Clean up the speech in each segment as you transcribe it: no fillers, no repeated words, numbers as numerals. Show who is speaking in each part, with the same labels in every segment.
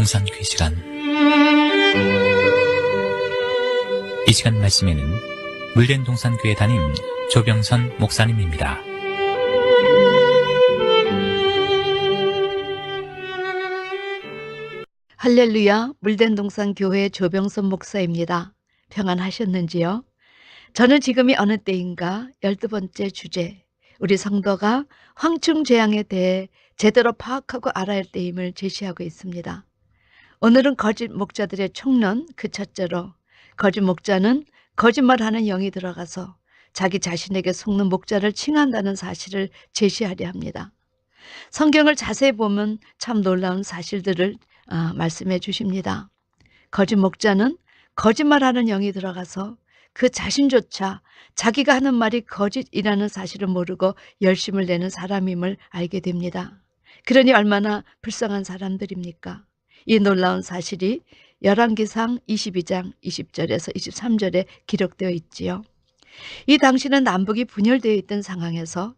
Speaker 1: 동산교회 시간. 이 시간 말씀에는 물된 동산교회 담임 조병선 목사님입니다.
Speaker 2: 할렐루야, 물된 동산교회 조병선 목사입니다. 평안하셨는지요? 저는 지금이 어느 때인가 12번째 주제, 우리 성도가 황충재앙에 대해 제대로 파악하고 알아야 할 때임을 제시하고 있습니다. 오늘은 거짓 목자들의 총론 그 첫째로, 거짓 목자는 거짓말하는 영이 들어가서 자기 자신에게 속는 목자를 칭한다는 사실을 제시하려 합니다. 성경을 자세히 보면 참 놀라운 사실들을 말씀해 주십니다. 거짓 목자는 거짓말하는 영이 들어가서 그 자신조차 자기가 하는 말이 거짓이라는 사실을 모르고 열심을 내는 사람임을 알게 됩니다. 그러니 얼마나 불쌍한 사람들입니까? 이 놀라운 사실이 열왕기상 22장 20절에서 23절에 기록되어 있지요. 이 당시는 남북이 분열되어 있던 상황에서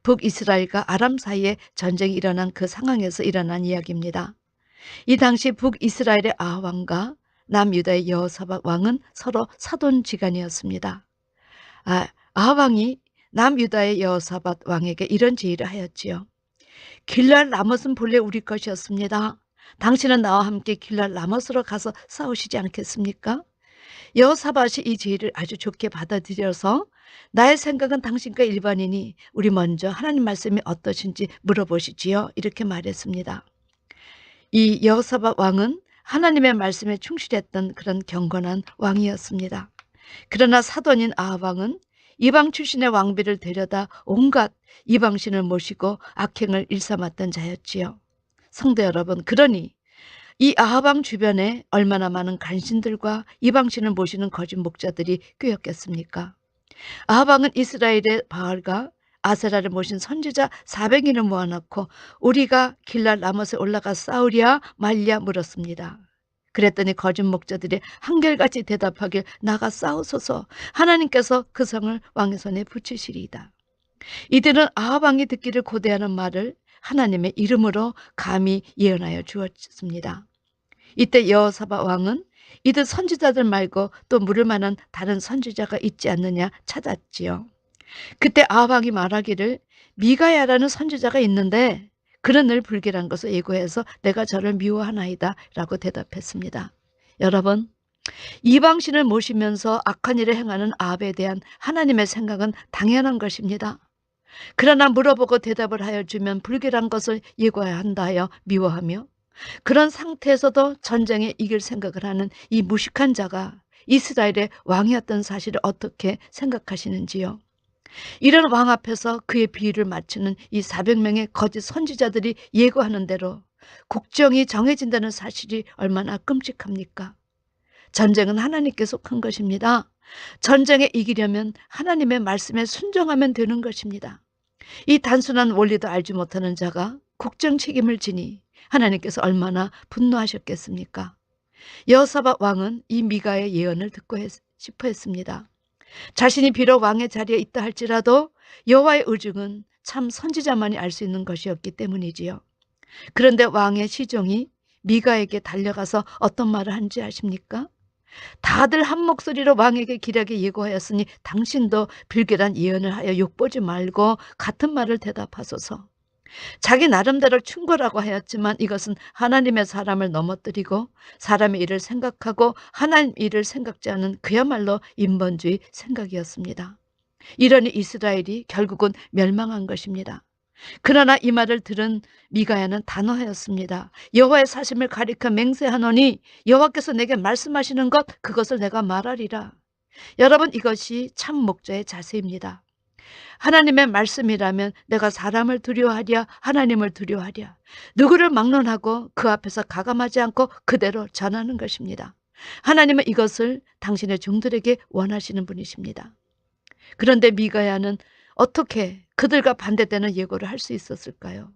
Speaker 2: 북이스라엘과 아람 사이에 전쟁이 일어난 그 상황에서 일어난 이야기입니다. 이 당시 북이스라엘의 아합왕과 남유다의 여호사밧 왕은 서로 사돈지간이었습니다. 아합왕이 남유다의 여호사밧 왕에게 이런 제의를 하였지요. 길랄 라못은 본래 우리 것이었습니다. 당신은 나와 함께 길랄 라못으로 가서 싸우시지 않겠습니까? 여호사밧이 이 제의를 아주 좋게 받아들여서 나의 생각은 당신과 일반이니 우리 먼저 하나님 말씀이 어떠신지 물어보시지요. 이렇게 말했습니다. 이 여호사밧 왕은 하나님의 말씀에 충실했던 그런 경건한 왕이었습니다. 그러나 사돈인 아합 왕은 이방 출신의 왕비를 데려다 온갖 이방신을 모시고 악행을 일삼았던 자였지요. 성도 여러분, 그러니 이 아합 왕 주변에 얼마나 많은 간신들과 이방신을 모시는 거짓 목자들이 꿰었겠습니까? 아합 왕은 이스라엘의 바알과 아세라를 모신 선지자 400인을 모아놓고 우리가 길랄 라못에 올라가 싸우랴 말랴 물었습니다. 그랬더니 거짓 목자들이 한결같이 대답하길 나가 싸우소서, 하나님께서 그 성을 왕의 손에 붙이시리이다. 이들은 아합 왕이 듣기를 고대하는 말을 하나님의 이름으로 감히 예언하여 주었습니다. 이때 여호사밧 왕은 이들 선지자들 말고 또 물을 만한 다른 선지자가 있지 않느냐 찾았지요. 그때 아합 왕이 말하기를 미가야라는 선지자가 있는데 그는 늘 불길한 것을 예고해서 내가 저를 미워하나이다 라고 대답했습니다. 여러분, 이방신을 모시면서 악한 일을 행하는 아합에 대한 하나님의 생각은 당연한 것입니다. 그러나 물어보고 대답을 하여 주면 불길한 것을 예고해야 한다 하여 미워하며 그런 상태에서도 전쟁에 이길 생각을 하는 이 무식한 자가 이스라엘의 왕이었던 사실을 어떻게 생각하시는지요? 이런 왕 앞에서 그의 비위를 맞추는 이 400명의 거짓 선지자들이 예고하는 대로 국정이 정해진다는 사실이 얼마나 끔찍합니까? 전쟁은 하나님께 속한 것입니다. 전쟁에 이기려면 하나님의 말씀에 순종하면 되는 것입니다. 이 단순한 원리도 알지 못하는 자가 국정 책임을 지니 하나님께서 얼마나 분노하셨겠습니까? 여호사밧 왕은 이 미가의 예언을 듣고 싶어 했습니다. 자신이 비록 왕의 자리에 있다 할지라도 여호와의 의중은 참 선지자만이 알 수 있는 것이었기 때문이지요. 그런데 왕의 시종이 미가에게 달려가서 어떤 말을 한지 아십니까? 다들 한 목소리로 왕에게 길하게 예고하였으니 당신도 불길한 예언을 하여 욕보지 말고 같은 말을 대답하소서. 자기 나름대로 충고라고 하였지만 이것은 하나님의 사람을 넘어뜨리고 사람의 일을 생각하고 하나님 일을 생각지 않은 그야말로 인본주의 생각이었습니다. 이러니 이스라엘이 결국은 멸망한 것입니다. 그러나 이 말을 들은 미가야는 단호하였습니다. 여호와의 사심을 가리켜 맹세하노니 여호와께서 내게 말씀하시는 것 그것을 내가 말하리라. 여러분, 이것이 참 목자의 자세입니다. 하나님의 말씀이라면 내가 사람을 두려워하랴 하나님을 두려워하랴, 누구를 막론하고 그 앞에서 가감하지 않고 그대로 전하는 것입니다. 하나님은 이것을 당신의 종들에게 원하시는 분이십니다. 그런데 미가야는 어떻게 그들과 반대되는 예고를 할 수 있었을까요?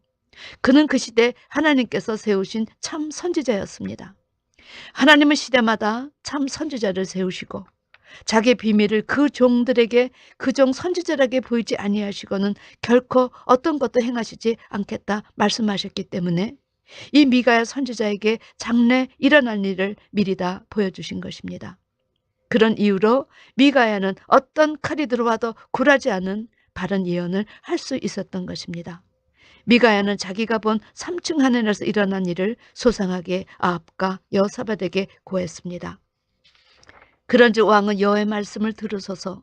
Speaker 2: 그는 그 시대 하나님께서 세우신 참 선지자였습니다. 하나님은 시대마다 참 선지자를 세우시고 자기의 비밀을 그 종들에게, 그 종 선지자에게 보이지 아니하시고는 결코 어떤 것도 행하시지 않겠다 말씀하셨기 때문에 이 미가야 선지자에게 장래 일어날 일을 미리 다 보여주신 것입니다. 그런 이유로 미가야는 어떤 칼이 들어와도 굴하지 않은 바른 예언을 할 수 있었던 것입니다. 미가야는 자기가 본 3층 하늘에서 일어난 일을 소상하게 아합과 여호사밧에게 고했습니다. 그런즉 왕은 여호와의 말씀을 들으소서.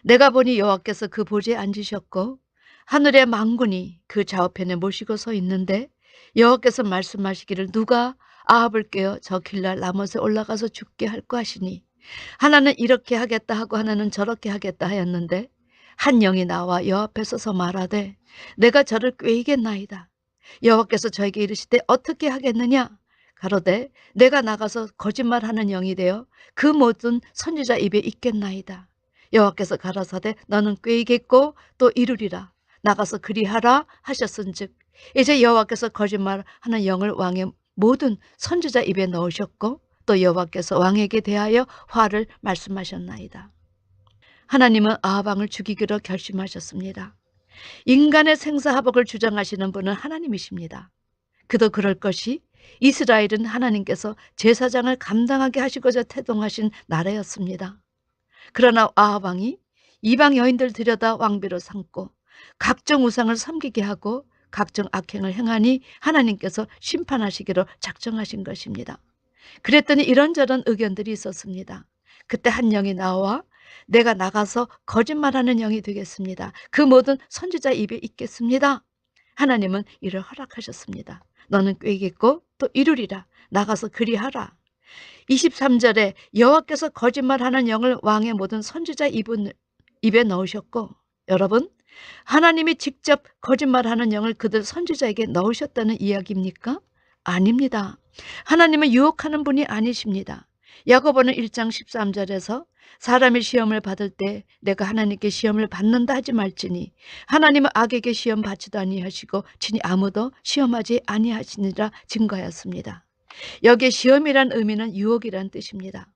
Speaker 2: 내가 보니 여호와께서 그 보좌에 앉으셨고 하늘의 만군이 그 좌우편에 모시고 서 있는데 여호와께서 말씀하시기를 누가 아합을 깨어 저 길랄 라못에 올라가서 죽게 할까 하시니 하나는 이렇게 하겠다 하고 하나는 저렇게 하겠다 하였는데 한 영이 나와 여호와 앞에 서서 말하되 내가 저를 꾀이겠나이다. 여호와께서 저에게 이르시되 어떻게 하겠느냐? 가로되 내가 나가서 거짓말하는 영이 되어 그 모든 선지자 입에 있겠나이다. 여호와께서 가라사대 너는 꾀이겠고 또 이루리라. 나가서 그리하라 하셨은즉 이제 여호와께서 거짓말하는 영을 왕의 모든 선지자 입에 넣으셨고 또 여호와께서 왕에게 대하여 화를 말씀하셨나이다. 하나님은 아합 왕을 죽이기로 결심하셨습니다. 인간의 생사화복을 주장하시는 분은 하나님이십니다. 그도 그럴 것이 이스라엘은 하나님께서 제사장을 감당하게 하시고자 태동하신 나라였습니다. 그러나 아합 왕이 이방 여인들 들여다 왕비로 삼고 각종 우상을 섬기게 하고 각종 악행을 행하니 하나님께서 심판하시기로 작정하신 것입니다. 그랬더니 이런저런 의견들이 있었습니다. 그때 한 영이 나와 내가 나가서 거짓말하는 영이 되겠습니다. 그 모든 선지자 입에 있겠습니다. 하나님은 이를 허락하셨습니다. 너는 꾀겠고 또 이루리라. 나가서 그리하라. 23절에 여호와께서 거짓말하는 영을 왕의 모든 선지자 입에 넣으셨고 여러분 하나님이 직접 거짓말하는 영을 그들 선지자에게 넣으셨다는 이야기입니까? 아닙니다. 하나님은 유혹하는 분이 아니십니다. 야고보는 1장 13절에서 사람이 시험을 받을 때 내가 하나님께 시험을 받는다 하지 말지니 하나님은 악에게 시험 받지도 아니하시고 친히 아무도 시험하지 아니하시니라 증거하였습니다. 여기에 시험이란 의미는 유혹이란 뜻입니다.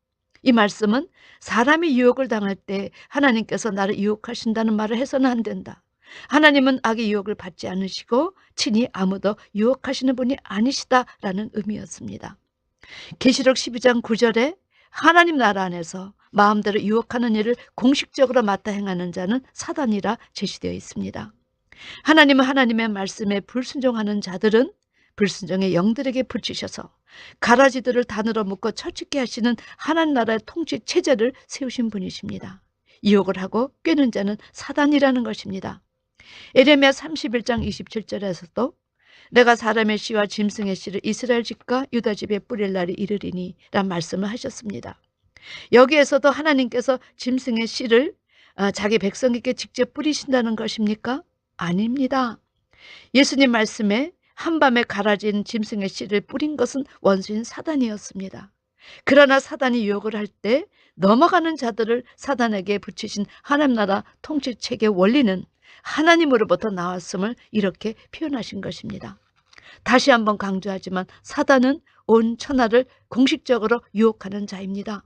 Speaker 2: 이 말씀은 사람이 유혹을 당할 때 하나님께서 나를 유혹하신다는 말을 해서는 안 된다. 하나님은 악의 유혹을 받지 않으시고 친히 아무도 유혹하시는 분이 아니시다라는 의미였습니다. 계시록 12장 9절에 하나님 나라 안에서 마음대로 유혹하는 일을 공식적으로 맡아 행하는 자는 사단이라 제시되어 있습니다. 하나님은 하나님의 말씀에 불순종하는 자들은 불순종의 영들에게 붙이셔서 가라지들을 단으로 묶어 처치게 하시는 하나님 나라의 통치 체제를 세우신 분이십니다. 유혹을 하고 꿰는 자는 사단이라는 것입니다. 에레미야 31장 27절에서도 내가 사람의 씨와 짐승의 씨를 이스라엘 집과 유다 집에 뿌릴 날이 이르리니 라는 말씀을 하셨습니다. 여기에서도 하나님께서 짐승의 씨를 자기 백성에게 직접 뿌리신다는 것입니까? 아닙니다. 예수님 말씀에 한밤에 갈아진 짐승의 씨를 뿌린 것은 원수인 사단이었습니다. 그러나 사단이 유혹을 할 때 넘어가는 자들을 사단에게 붙이신 하나님 나라 통치체계 원리는 하나님으로부터 나왔음을 이렇게 표현하신 것입니다. 다시 한번 강조하지만 사단은 온 천하를 공식적으로 유혹하는 자입니다.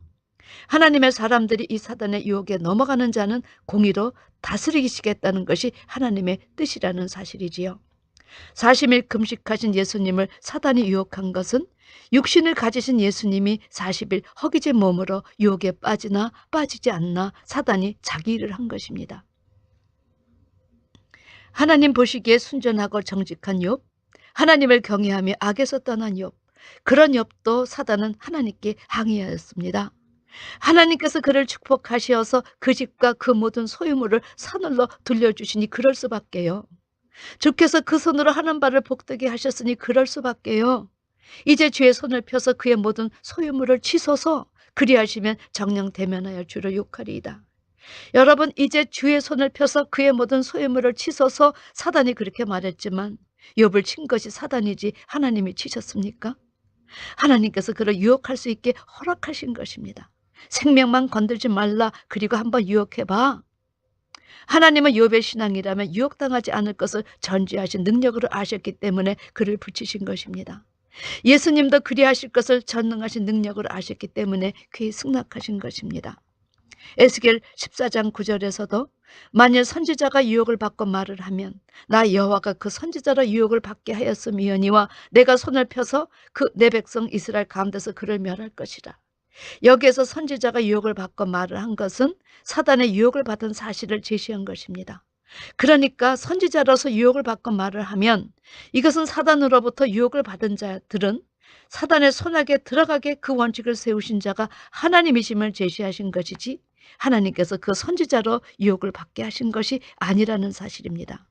Speaker 2: 하나님의 사람들이 이 사단의 유혹에 넘어가는 자는 공의로 다스리시겠다는 것이 하나님의 뜻이라는 사실이지요. 40일 금식하신 예수님을 사단이 유혹한 것은 육신을 가지신 예수님이 40일 허기진 몸으로 유혹에 빠지나 빠지지 않나 사단이 자기 일을 한 것입니다. 하나님 보시기에 순전하고 정직한 욥, 하나님을 경외하며 악에서 떠난 욥, 그런 욥도 사단은 하나님께 항의하였습니다. 하나님께서 그를 축복하시어서 그 집과 그 모든 소유물을 사늘로 돌려주시니 그럴 수밖에요. 주께서 그 손으로 하는 바를 복되게 하셨으니 그럴 수밖에요. 이제 주의 손을 펴서 그의 모든 소유물을 치소서. 그리하시면 정령 대면하여 주를 욕하리이다. 여러분 이제 주의 손을 펴서 그의 모든 소유물을 치소서. 사단이 그렇게 말했지만 욥을 친 것이 사단이지 하나님이 치셨습니까? 하나님께서 그를 유혹할 수 있게 허락하신 것입니다. 생명만 건들지 말라. 그리고 한번 유혹해봐. 하나님은 욥의 신앙이라면 유혹당하지 않을 것을 전지하신 능력으로 아셨기 때문에 그를 붙이신 것입니다. 예수님도 그리하실 것을 전능하신 능력으로 아셨기 때문에 그에 승낙하신 것입니다. 에스겔 14장 9절에서도 만일 선지자가 유혹을 받고 말을 하면 나 여호와가 그 선지자로 유혹을 받게 하였음이니와 내가 손을 펴서 그 내 백성 이스라엘 가운데서 그를 멸할 것이라. 여기에서 선지자가 유혹을 받고 말을 한 것은 사단의 유혹을 받은 사실을 제시한 것입니다. 그러니까 선지자로서 유혹을 받고 말을 하면 이것은 사단으로부터 유혹을 받은 자들은 사단의 손아귀에 들어가게 그 원칙을 세우신 자가 하나님이심을 제시하신 것이지 하나님께서 그 선지자로 유혹을 받게 하신 것이 아니라는 사실입니다.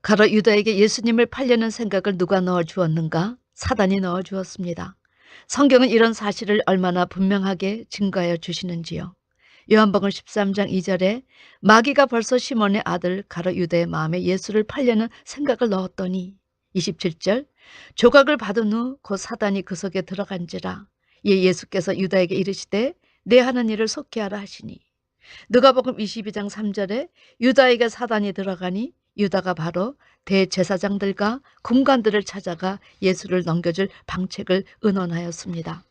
Speaker 2: 가로 유다에게 예수님을 팔려는 생각을 누가 넣어주었는가? 사단이 넣어주었습니다. 성경은 이런 사실을 얼마나 분명하게 증거하여 주시는지요. 요한복음 13장 2절에 마귀가 벌써 시몬의 아들 가로 유다의 마음에 예수를 팔려는 생각을 넣었더니 27절 조각을 받은 후 곧 사단이 그 속에 들어간지라. 이에 예수께서 유다에게 이르시되 내 하는 일을 속히 하라 하시니. 누가복음 22장 3절에 유다에게 사단이 들어가니 유다가 바로 대제사장들과 군관들을 찾아가 예수를 넘겨줄 방책을 의논하였습니다.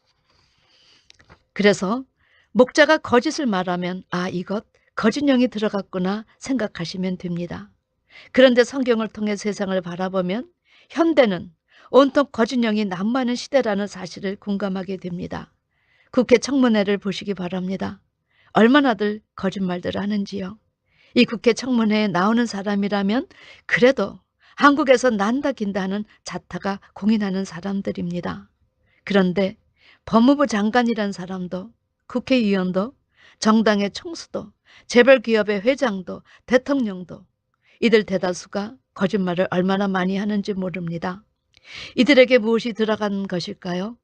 Speaker 2: 그래서 목자가 거짓을 말하면 아 이것 거짓 영이 들어갔구나 생각하시면 됩니다. 그런데 성경을 통해 세상을 바라보면 현대는 온통 거짓 영이 난무하는 시대라는 사실을 공감하게 됩니다. 국회 청문회를 보시기 바랍니다. 얼마나들 거짓말들을 하는지요. 이 국회 청문회에 나오는 사람이라면 그래도 한국에서 난다 긴다 하는 자타가 공인하는 사람들입니다. 그런데 법무부 장관이란 사람도 국회의원도 정당의 총수도 재벌 기업의 회장도 대통령도 이들 대다수가 거짓말을 얼마나 많이 하는지 모릅니다. 이들에게 무엇이 들어간 것일까요?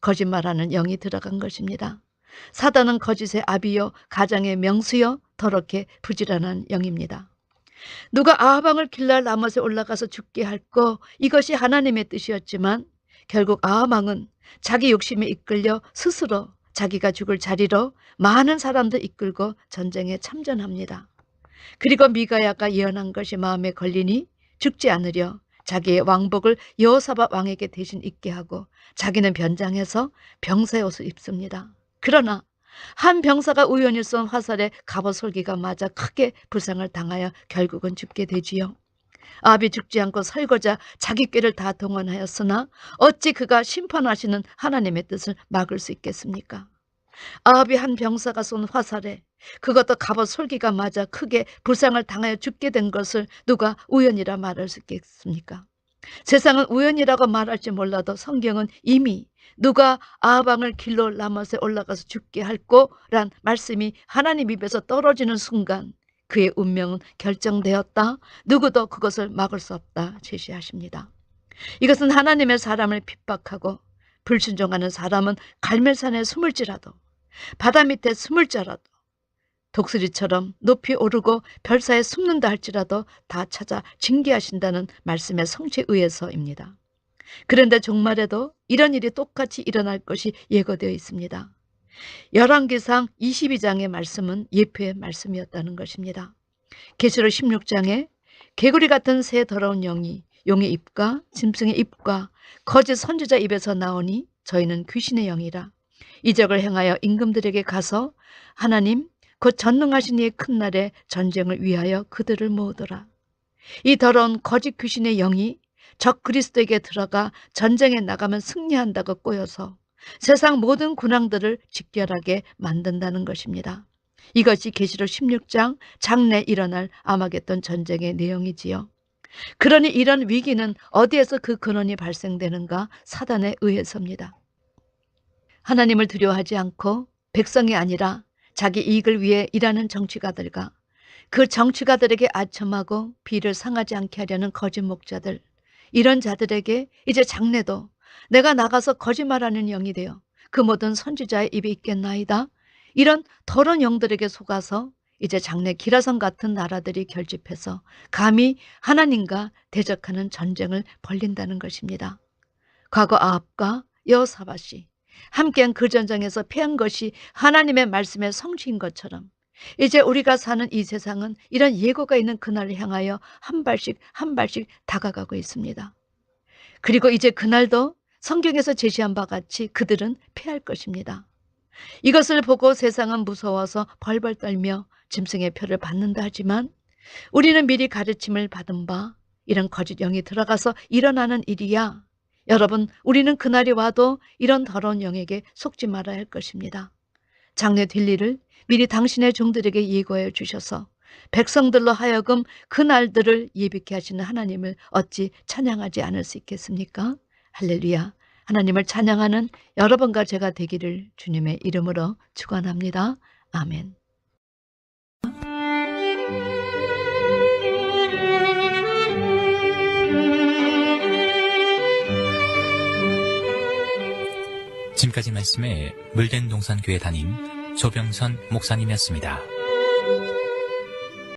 Speaker 2: 거짓말하는 영이 들어간 것입니다. 사단은 거짓의 아비요 가장의 명수요 더럽게 부지런한 영입니다. 누가 아하방을 길랄 라못에 올라가서 죽게 할 거 이것이 하나님의 뜻이었지만 결국 아하방은 자기 욕심에 이끌려 스스로 자기가 죽을 자리로 많은 사람들 이끌고 전쟁에 참전합니다. 그리고 미가야가 예언한 것이 마음에 걸리니 죽지 않으려 자기의 왕복을 여호사밧 왕에게 대신 입게 하고 자기는 변장해서 병사의 옷을 입습니다. 그러나 한 병사가 우연히 쏜 화살에 갑옷 솔기가 맞아 크게 부상을 당하여 결국은 죽게 되지요. 아합이 죽지 않고 설거자 자기 꾀를 다 동원하였으나 어찌 그가 심판하시는 하나님의 뜻을 막을 수 있겠습니까? 아합이 한 병사가 쏜 화살에 그것도 갑옷 솔기가 맞아 크게 부상을 당하여 죽게 된 것을 누가 우연이라 말할 수 있겠습니까? 세상은 우연이라고 말할지 몰라도 성경은 이미 누가 아하방을 길로 라못에 올라가서 죽게 할 거란 말씀이 하나님 입에서 떨어지는 순간 그의 운명은 결정되었다. 누구도 그것을 막을 수 없다 제시하십니다. 이것은 하나님의 사람을 핍박하고 불순종하는 사람은 갈멜산에 숨을지라도 바다 밑에 숨을지라도 독수리처럼 높이 오르고 별사에 숨는다 할지라도 다 찾아 징계하신다는 말씀의 성취에 의해서입니다. 그런데 종말에도 이런 일이 똑같이 일어날 것이 예고되어 있습니다. 열왕기상 22장의 말씀은 예표의 말씀이었다는 것입니다. 계시록 16장에 개구리 같은 새 더러운 영이 용의 입과 짐승의 입과 거짓 선지자 입에서 나오니 저희는 귀신의 영이라. 이적을 행하여 임금들에게 가서 하나님 곧 전능하신 이의 큰 날에 전쟁을 위하여 그들을 모으더라. 이 더러운 거짓 귀신의 영이 적 그리스도에게 들어가 전쟁에 나가면 승리한다고 꼬여서 세상 모든 군왕들을 직결하게 만든다는 것입니다. 이것이 계시록 16장 장래 일어날 아마겟돈 전쟁의 내용이지요. 그러니 이런 위기는 어디에서 그 근원이 발생되는가? 사단에 의해서입니다. 하나님을 두려워하지 않고 백성이 아니라 자기 이익을 위해 일하는 정치가들과 그 정치가들에게 아첨하고 비를 상하지 않게 하려는 거짓 목자들, 이런 자들에게 이제 장래도 내가 나가서 거짓말하는 영이 되어 그 모든 선지자의 입에 있겠나이다. 이런 더러운 영들에게 속아서 이제 장래 기라성 같은 나라들이 결집해서 감히 하나님과 대적하는 전쟁을 벌린다는 것입니다. 과거 아합과 여호사밧이 함께한 그 전쟁에서 패한 것이 하나님의 말씀의 성취인 것처럼 이제 우리가 사는 이 세상은 이런 예고가 있는 그날을 향하여 한 발씩 한 발씩 다가가고 있습니다. 그리고 이제 그날도 성경에서 제시한 바 같이 그들은 패할 것입니다. 이것을 보고 세상은 무서워서 벌벌 떨며 짐승의 표를 받는다 하지만 우리는 미리 가르침을 받은 바 이런 거짓 영이 들어가서 일어나는 일이야. 여러분, 우리는 그날이 와도 이런 더러운 영에게 속지 말아야 할 것입니다. 장래 될 일을 미리 당신의 종들에게 예고해 주셔서 백성들로 하여금 그 날들을 예비케 하시는 하나님을 어찌 찬양하지 않을 수 있겠습니까? 할렐루야. 하나님을 찬양하는 여러분과 제가 되기를 주님의 이름으로 축원합니다. 아멘.
Speaker 1: 지금까지 말씀에 물된 동산교회 담임 조병선 목사님이었습니다.